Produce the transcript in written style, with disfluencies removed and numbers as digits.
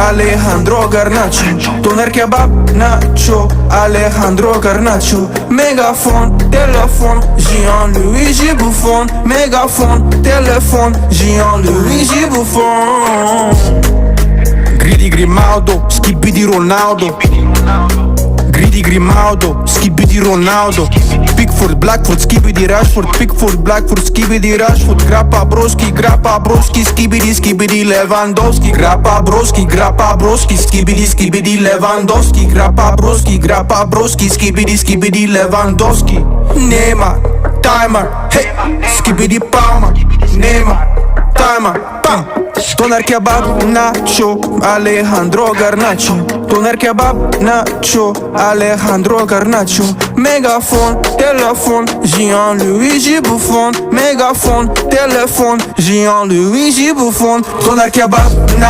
Alejandro Garnacho. Doner kebab, nacho, Alejandro Garnacho. Megafon, telefon, Gianluigi Buffon. Megafon, telefon, Gianluigi Buffon. Gridi Grimaldo, Skibidi Ronaldo. Gridi Grimaldo, Skibidi Ronaldo. Pickford, Blackford, Skibidi Rashford. Pickford, Blackford, Skibidi Rashford. Grappa Broski, Skibidi Lewandowski. Grappa Broski, Skibidi Lewandowski. Grappa Broski, Skibidi Lewandowski. Neymar, timer, hey, Skibidi Palmer. Neymar, timer, pam. Doner kebab, nacho, Alejandro Garnacho. Doner kebab, nacho, Alejandro Garnacho. Megafon, telefon, Gianluigi Buffon. Megafon, telefon, Gianluigi Buffon. Doner kebab, nacho.